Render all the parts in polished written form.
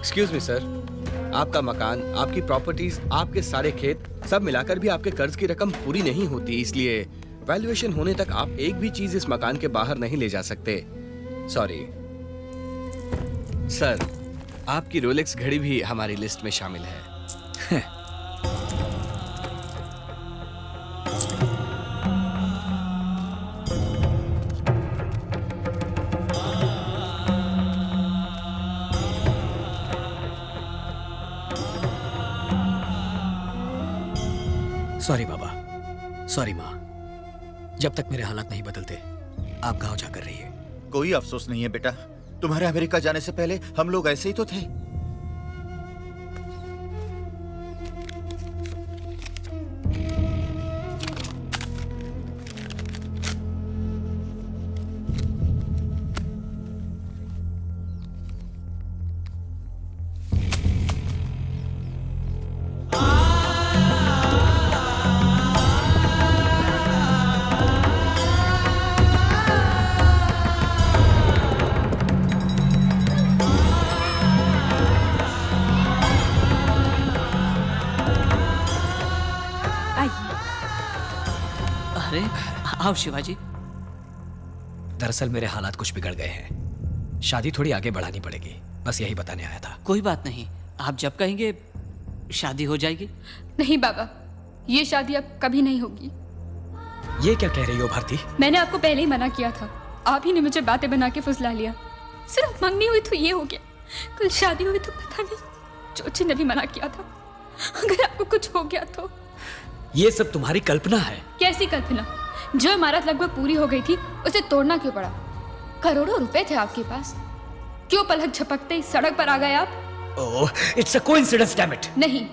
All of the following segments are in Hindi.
एक्सक्यूज मी सर, आपका मकान, आपकी प्रॉपर्टीज, आपके सारे खेत सब मिलाकर भी आपके कर्ज की रकम पूरी नहीं होती, इसलिए वैल्यूएशन होने तक आप एक भी चीज इस मकान के बाहर नहीं ले जा सकते। सॉरी सर, आपकी रोलेक्स घड़ी भी हमारी लिस्ट में शामिल है। सॉरी बाबा, सॉरी माँ। जब तक मेरे हालात नहीं बदलते आप गांव जाकर रहिए। कोई अफसोस नहीं है बेटा, तुम्हारे अमेरिका जाने से पहले हम लोग ऐसे ही तो थे। अरे आओ शिवाजी। दरअसल मेरे हालात कुछ बिगड़ गए हैं, शादी थोड़ी आगे बढ़ानी पड़ेगी, बस यही बताने आया था। कोई बात नहीं, आप जब कहेंगे शादी हो जाएगी। नहीं बाबा, ये शादी अब कभी नहीं होगी। ये क्या कह रही हो भारती? मैंने आपको पहले ही मना किया था, आप ही ने मुझे बातें बना के फुसला लिया। सिर्फ मंगनी हुई तो ये हो गया, कल शादी हुई तो पता नहीं। चोची ने भी मना किया था, अगर आपको कुछ हो गया तो। ये सब तुम्हारी कल्पना है। कैसी कल्पना? जो इमारत लगभग पूरी हो गई थी उसे तोड़ना क्यों पड़ा? करोड़ों रुपए थे आपके पास, क्यों पलक झपकते ही सड़क पर आ गए आप? Oh, it's a coincidence, damn it. नहीं,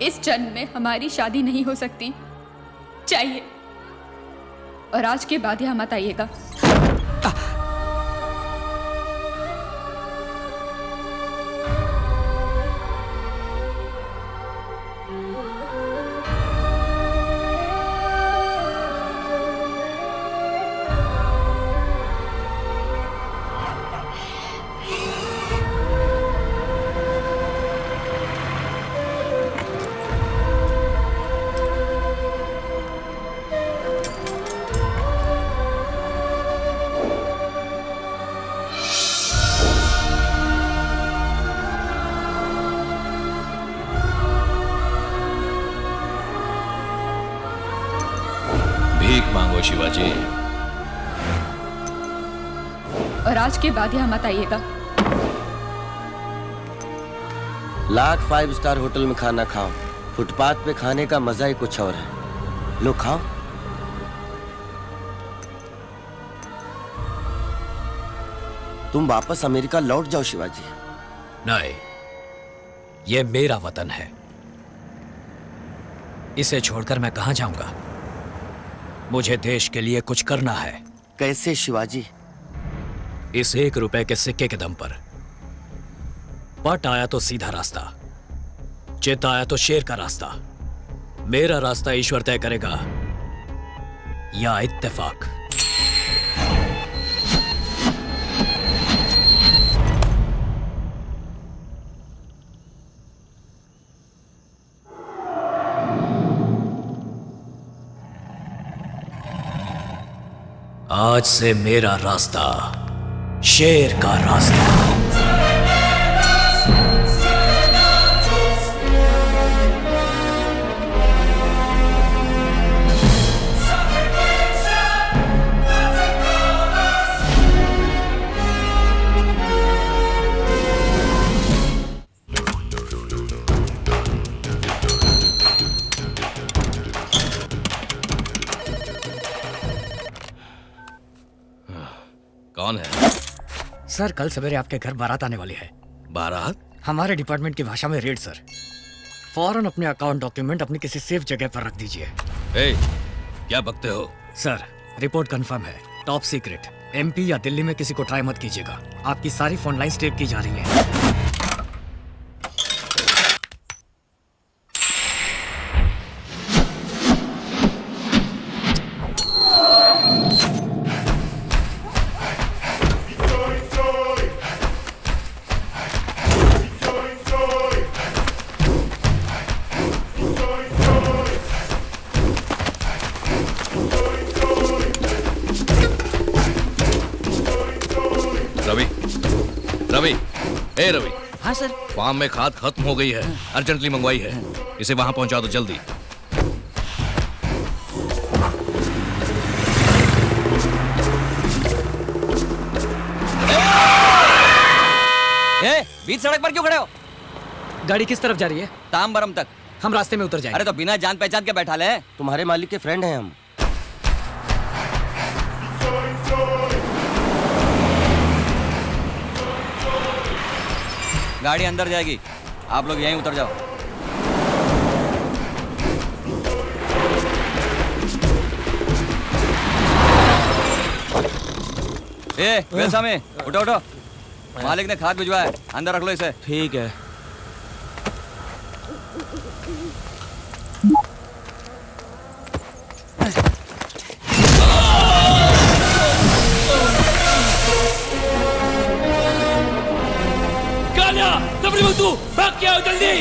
इस जन्म में हमारी शादी नहीं हो सकती। चाहिए, और आज के बाद यहाँ मत आइएगा। भीख मांगो शिवाजी। और आज के बाद यहाँ मत आइएगा। लाख 5 स्टार होटल में खाना खाओ, फुटपाथ पे खाने का मजा ही कुछ और है। लो खाओ। तुम वापस अमेरिका लौट जाओ शिवाजी। नहीं, ये मेरा वतन है, इसे छोड़कर मैं कहां जाऊंगा? मुझे देश के लिए कुछ करना है। कैसे शिवाजी? इस 1 रुपए के सिक्के के दम पर। पट आया तो सीधा रास्ता, चित आया तो शेर का रास्ता। मेरा रास्ता ईश्वर तय करेगा या इत्तेफाक। आज से मेरा रास्ता शेर का रास्ता। कौन है? सर, कल सवेरे आपके घर बारात आने वाली है। बारात? हमारे डिपार्टमेंट की भाषा में रेड सर। फौरन अपने अकाउंट डॉक्यूमेंट अपनी किसी सेफ जगह पर रख दीजिए। ए, क्या बकते हो? सर, रिपोर्ट कंफर्म है, टॉप सीक्रेट। एमपी या दिल्ली में किसी को ट्राई मत कीजिएगा। आपकी सारी फोन लाइंस टेप की जा रही हैं। रवि, रवि, ए रवि, हाँ सर। फार्म में खाद खत्म हो गई है, अर्जेंटली मंगवाई है, इसे वहां पहुंचा दो जल्दी। बीच सड़क पर क्यों खड़े हो? गाड़ी किस तरफ जा रही है? तामबरम तक। हम रास्ते में उतर जाएंगे। अरे तो बिना जान पहचान के बैठा ले। तुम्हारे मालिक के फ्रेंड हैं हम। गाड़ी अंदर जाएगी, आप लोग यहीं उतर जाओ। वेलसामी, उठो उठो। मालिक ने खाद भिजवाया है, अंदर रख लो इसे। ठीक है। कालिया, तू भाग के आओ जल्दी।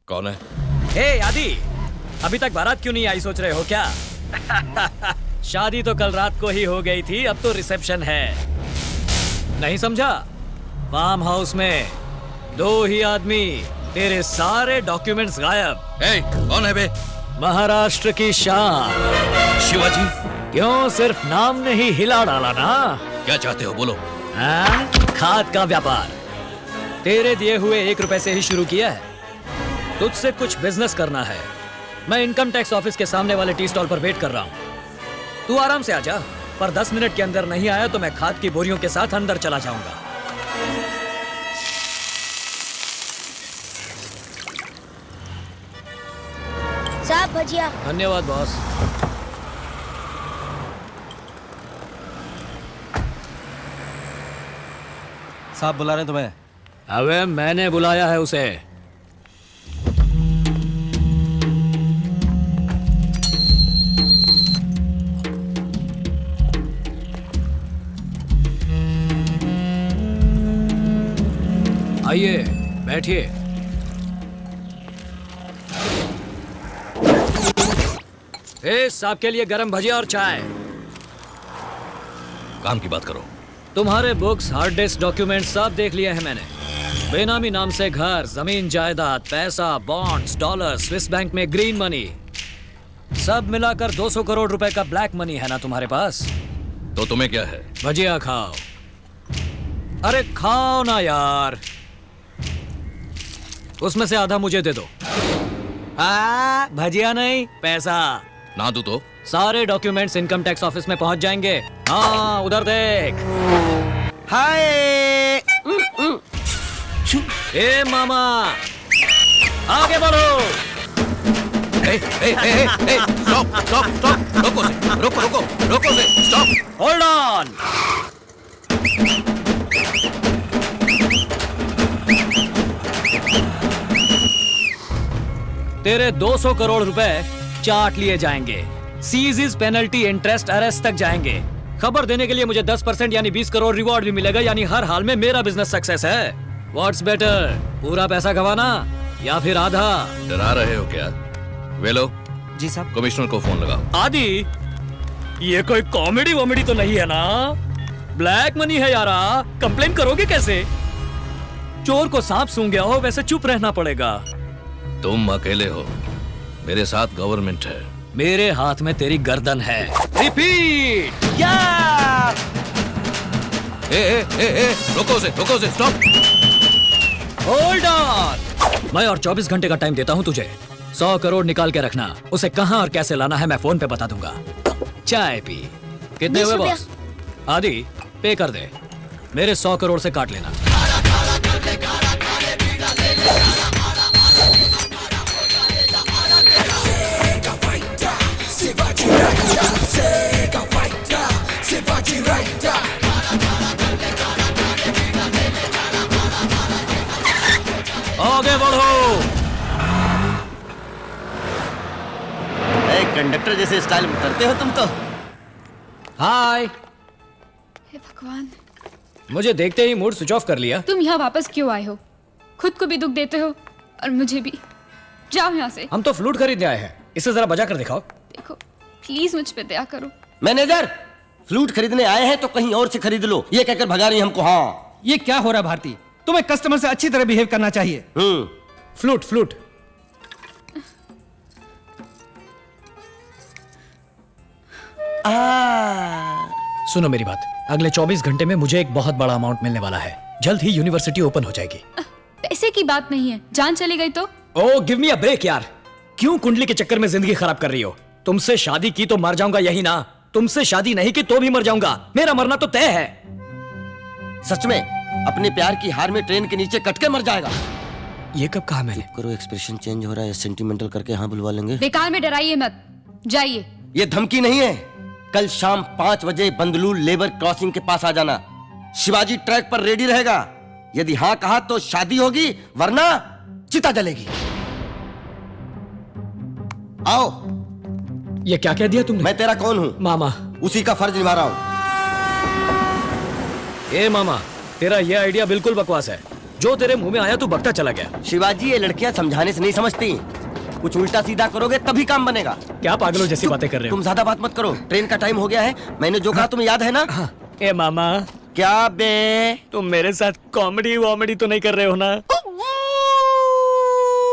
कौन है? हे आदि, अभी तक बारात क्यों नहीं आई सोच रहे हो क्या? शादी तो कल रात को ही हो गई थी, अब तो रिसेप्शन है। नहीं समझा? फार्म हाउस में 2 ही आदमी, तेरे सारे डॉक्यूमेंट्स गायब। ए, कौन है बे? महाराष्ट्र की शान। शिवाजी। क्यों सिर्फ नाम ने ही हिला डाला ना? क्या चाहते हो बोलो? हाँ? खाद का व्यापार तेरे दिए हुए 1 रुपए से ही शुरू किया है। तुझसे कुछ बिजनेस करना है। मैं इनकम टैक्स ऑफिस के सामने वाले टी स्टॉल पर वेट कर रहा हूँ। तू आराम से आ जा, पर 10 मिनट के अंदर नहीं आया तो मैं खाद की बोरियों के साथ अंदर चला जाऊंगा। साहब भजिया। धन्यवाद बॉस। साहब बुला रहे हैं तुम्हें। अबे मैंने बुलाया है उसे। आइए बैठिए। आपके लिए गरम भजिया और चाय। काम की बात करो। तुम्हारे बुक्स, हार्ड डिस्क, डॉक्यूमेंट्स सब देख लिए हैं मैंने। बेनामी नाम से घर, जमीन, जायदाद, पैसा, बॉन्ड्स, डॉलर, स्विस बैंक में ग्रीन मनी, सब मिलाकर 200 करोड़ रुपए का ब्लैक मनी है ना तुम्हारे पास? तो तुम्हें क्या है? भजिया खाओ। अरे खाओ ना यार। उसमें से आधा मुझे दे दो। भजिया नहीं, पैसा। ना दूं तो? सारे डॉक्यूमेंट्स इनकम टैक्स ऑफिस में पहुंच जाएंगे। हाँ उधर देख। हाय। ए मामा, आगे बढ़ो। स्टॉप स्टॉप स्टॉप, रोको से, रोको से, स्टॉप। Hold on. तेरे 200 करोड़ रुपए चाट लिए जाएंगे। सीज, पेनल्टी, इंटरेस्ट, अरेस्ट तक जाएंगे। खबर देने के लिए मुझे 10% यानी 20 करोड़ रिवॉर्ड भी मिलेगा, यानी हर हाल में मेरा बिजनेस सक्सेस है। व्हाट्स बेटर, पूरा पैसा गवाना या फिर आधा? डरा रहे हो क्या? वेलो जी साहब। कमिश्नर को फोन लगाओ। आदि, ये कोई कॉमेडी वॉमेडी तो नहीं है ना? ब्लैक मनी है यारा, कंप्लेन करोगे कैसे? चोर को सांप सूंघ गया हो वैसे चुप रहना पड़ेगा। तुम अकेले हो, मेरे साथ गवर्नमेंट है। मेरे हाथ में तेरी गर्दन है। रिपीट। या! रोको से, स्टॉप। Hold on. मैं और 24 घंटे का टाइम देता हूं तुझे। 100 करोड़ निकाल के रखना। उसे कहां और कैसे लाना है मैं फोन पे बता दूंगा। चाय पी। कितने 20 हुए रुपया। बॉस? आदि, पे कर दे, मेरे 100 करोड़ से काट लेना। आगे बढ़ो। कंडक्टर जैसे स्टाइल में करते हो तुम तो। हाय, हे भगवान, मुझे देखते ही मूड स्विच ऑफ कर लिया। तुम यहाँ वापस क्यों आए हो? खुद को भी दुख देते हो और मुझे भी। जाओ यहाँ से। हम तो फ्लूट खरीदने आए हैं, इसे जरा बजा कर दिखाओ। देखो प्लीज मुझ पे दया करो। मैनेजर, फ्लूट खरीदने आए हैं तो कहीं और से खरीद लो, ये कहकर भगा रही हमको। हाँ, ये क्या हो रहा है भारती? तुम्हें कस्टमर से अच्छी तरह बिहेव करना चाहिए। Flute flute. सुनो मेरी बात, अगले 24 घंटे में मुझे एक बहुत बड़ा अमाउंट मिलने वाला है। जल्द ही यूनिवर्सिटी ओपन हो जाएगी। पैसे की बात नहीं है, जान चली गई तो? ओह गिव मी अ ब्रेक यार, क्यों कुंडली के चक्कर में जिंदगी खराब कर रही हो? तुमसे शादी की तो मर जाऊंगा यही ना, तुमसे शादी नहीं की तो भी मर जाऊंगा। मेरा मरना तो तय है। सच में अपने प्यार की हार में ट्रेन के नीचे कट के मर जाएगा। ये कब कहा मैंने? करो, एक्सप्रेशन चेंज हो रहा है, सेंटिमेंटल करके हाँ बुलवा लेंगे। बेकार में डराइए मत, जाइए। ये धमकी नहीं है। कल शाम 5 बजे बंदलूर लेबर क्रॉसिंग के पास आ जाना। शिवाजी ट्रैक पर रेडी रहेगा। यदि हाँ कहा तो शादी होगी, वरना चिता जलेगी। आओ। ये क्या कह दिया तुमने? मैं तेरा कौन हूँ? मामा। उसी का फर्ज निभा रहा हूँ। ए मामा, तेरा ये आइडिया बिल्कुल बकवास है। जो तेरे मुंह में आया तू बकता चला गया। शिवाजी, ये लड़कियां समझाने से नहीं समझती, कुछ उल्टा सीधा करोगे तभी काम बनेगा। क्या पागलों जैसी बातें कर रहे हो? तुम ज्यादा बात मत करो, ट्रेन का टाइम हो गया है। मैंने जो कहा तुम्हें याद है ना? ए मामा, क्या बे? तुम मेरे साथ कॉमेडी वॉमेडी तो नहीं कर रहे हो ना?